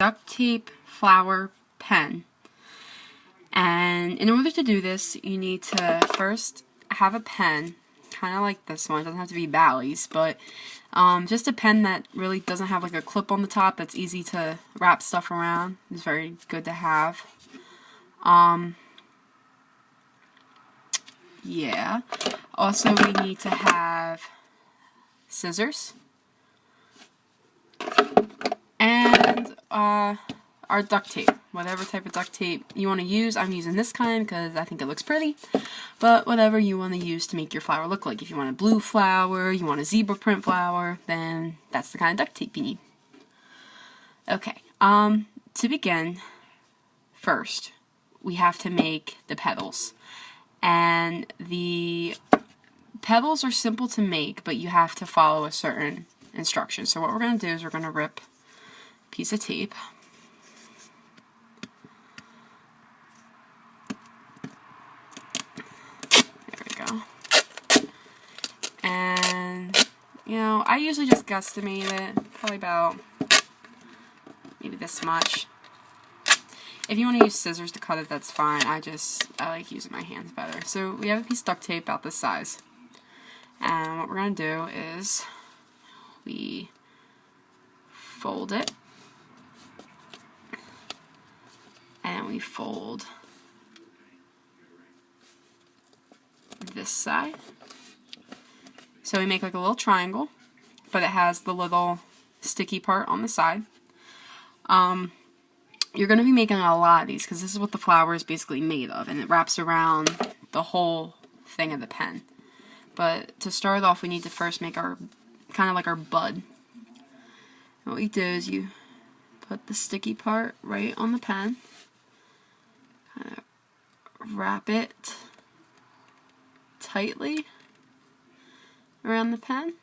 duct tape flower pen. And in order to do this, you need to first have a pen, kind of like this one. It doesn't have to be Bally's, but just a pen that really doesn't have like a clip on the top that's easy to wrap stuff around. It's very good to have. Yeah. Also, we need to have scissors and our duct tape, whatever type of duct tape you want to use. I'm using this kind because I think it looks pretty, but whatever you want to use to make your flower look like. If you want a blue flower, you want a zebra print flower, then that's the kind of duct tape you need. Okay, to begin, first, we have to make the petals. And the petals are simple to make, but you have to follow a certain instruction. So what we're going to do is we're going to rip a piece of tape. There we go. And, you know, I usually just guesstimate it, probably about maybe this much. If you want to use scissors to cut it, that's fine. I like using my hands better. So we have a piece of duct tape about this size. And what we're going to do is we fold it. And we fold this side. So we make like a little triangle, but it has the little sticky part on the side. You're going to be making a lot of these because this is what the flower is basically made of, and it wraps around the whole thing of the pen. But to start off, we need to first make our, kind of like our bud. And what you do is you put the sticky part right on the pen, kind of wrap it tightly around the pen.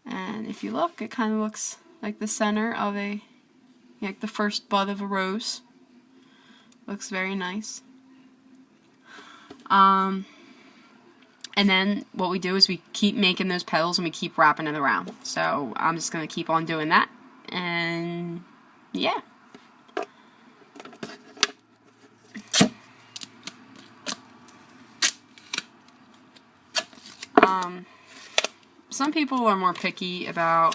And if you look, it kind of looks like the center of like the first bud of a rose. Looks very nice. And then what we do is we keep making those petals and we keep wrapping it around. So I'm just going to keep on doing that. And yeah. Some people are more picky about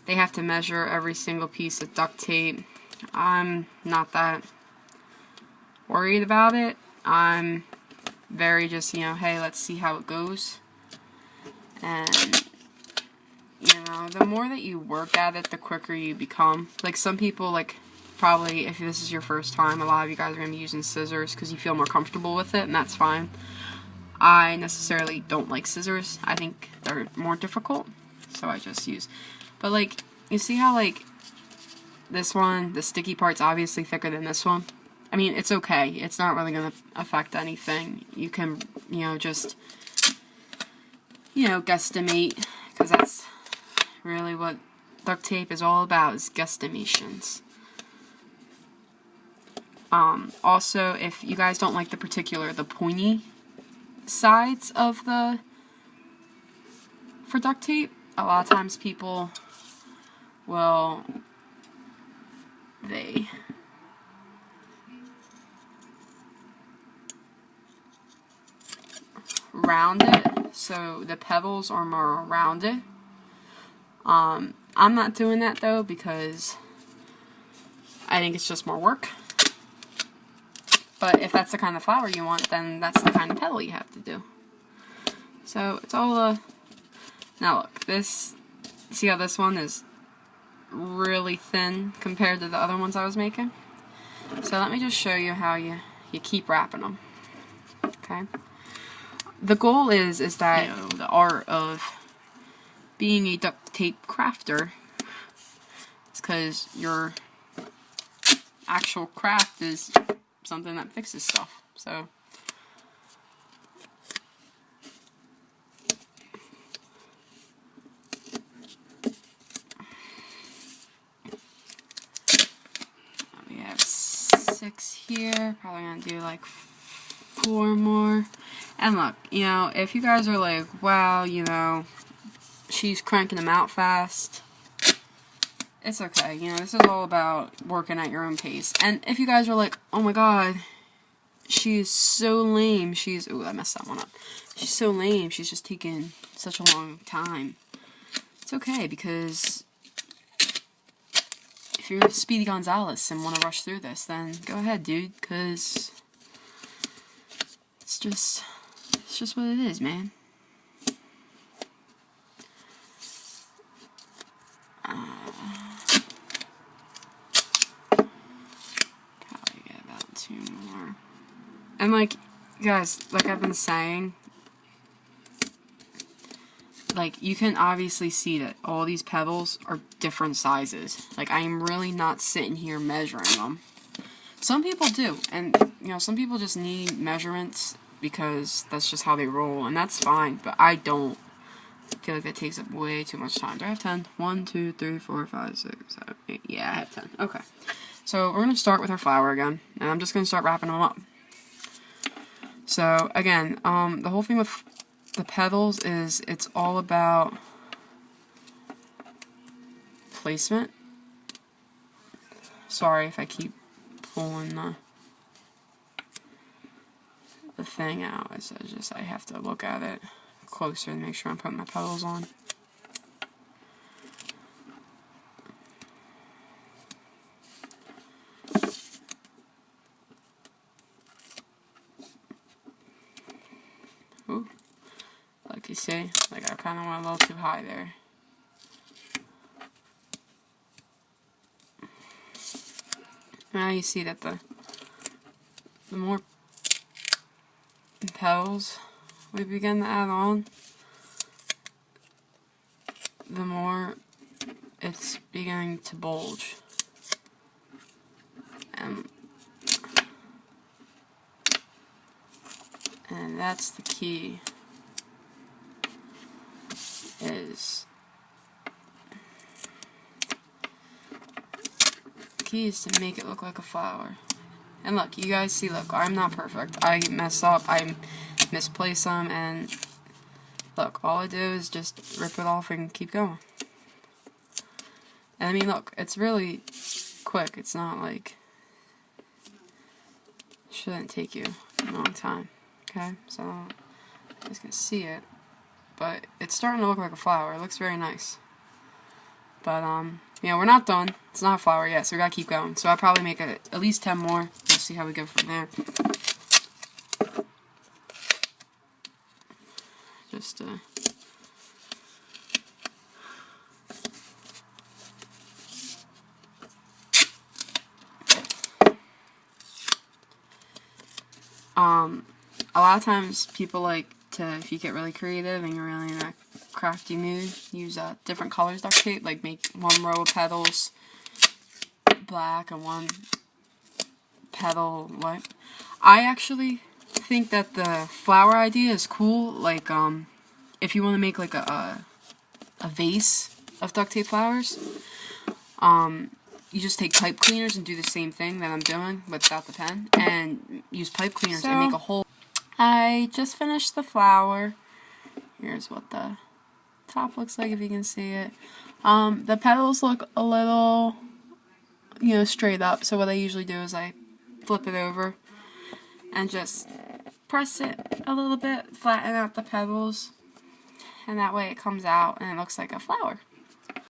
they have to measure every single piece of duct tape. I'm not that worried about it. I'm very just, you know, hey, let's see how it goes. And, you know, the more that you work at it, the quicker you become. Like, some people, like, probably, if this is your first time, a lot of you guys are going to be using scissors because you feel more comfortable with it, and that's fine. I necessarily don't like scissors. I think they're more difficult, so I just use. But, like, you see how, like, this one, the sticky part's obviously thicker than this one? I mean, it's okay. It's not really going to affect anything. You can, you know, just, you know, guesstimate, because that's really what duct tape is all about, is guesstimations. Also, if you guys don't like the pointy sides of for duct tape, a lot of times people will, they round it, so the petals are more rounded. I'm not doing that though because I think it's just more work. But if that's the kind of flower you want, then that's the kind of petal you have to do. So it's all now look, this, see how this one is really thin compared to the other ones I was making? So let me just show you how you keep wrapping them. Okay? The goal is that, you know, the art of being a duct tape crafter is because your actual craft is something that fixes stuff. So we have 6 here, probably gonna do like 4 more. And look, you know, if you guys are like, wow, you know, she's cranking them out fast, it's okay. You know, this is all about working at your own pace. And if you guys are like, oh my god, she is so lame. Ooh, I messed that one up. She's so lame. She's just taking such a long time. It's okay, because if you're Speedy Gonzalez and want to rush through this, then go ahead, dude, because it's just what it is, man. Probably get about 2 more. And like, guys, like I've been saying, like, you can obviously see that all these pebbles are different sizes. Like, I am really not sitting here measuring them. Some people do, and, you know, some people just need measurements because that's just how they roll, and that's fine, but I don't. I feel like that takes up way too much time. Do I have 10? 1, 2, 3, 4, 5, 6, 7, 8. Yeah, I have 10. Okay. So, we're going to start with our flower again, and I'm just going to start wrapping them up. So, again, the whole thing with the petals is it's all about placement. Sorry if I keep pulling the thing out. It's just I have to look at it closer to make sure I'm putting my petals on. Ooh. Like you see, like I kind of went a little too high there. Now you see that the more petals we begin to add on, the more it's beginning to bulge. And that's the key. Key is to make it look like a flower. And look, you guys see, look, I'm not perfect. I mess up, I misplace them, and look, all I do is just rip it off and keep going. And I mean, look, it's really quick. It's not like, it shouldn't take you a long time. Okay, so you guys can see it, but it's starting to look like a flower. It looks very nice. But, yeah, we're not done. It's not a flower yet, so we gotta keep going. So I'll probably make at least 10 more. We'll see how we go from there. Just, a lot of times people like to, if you get really creative and you're really in a crafty mood, use different colors duct tape, like make one row of petals black and one petal white. I actually think that the flower idea is cool, like if you want to make like a vase of duct tape flowers, you just take pipe cleaners and do the same thing that I'm doing without the pen, and use pipe cleaners and make a hole. I just finished the flower. Here's what the top looks like, if you can see it. The petals look a little, you know, straight up, so what I usually do is I flip it over and just press it a little bit, flatten out the petals, and that way it comes out and it looks like a flower.